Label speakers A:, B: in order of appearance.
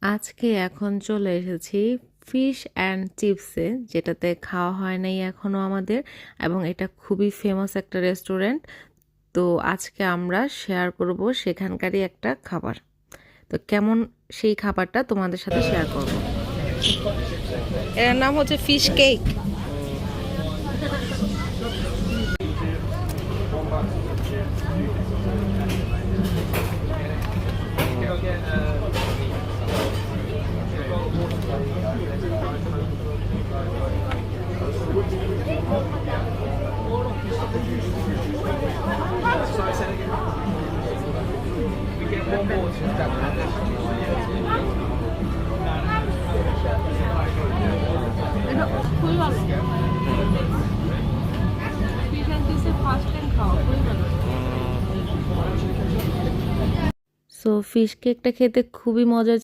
A: আজকে এখন চলে এসেছি ফিশ অ্যান্ড চিপসে, যেটাতে খাওয়া হয় নাই এখনও আমাদের, এবং এটা খুবই ফেমাস একটা রেস্টুরেন্ট। তো আজকে আমরা শেয়ার করব সেখানকারই একটা খাবার। তো কেমন সেই খাবারটা তোমাদের সাথে শেয়ার করব। এর নাম হচ্ছে ফিশ কেক।
B: এটা খুবই ভালো। ফিশ অ্যান্ড চিপসে ফার্স্ট টাইম খাওয়া খুবই ভালো।
A: সো ফিশ কেকটা খেতে খুবই মজা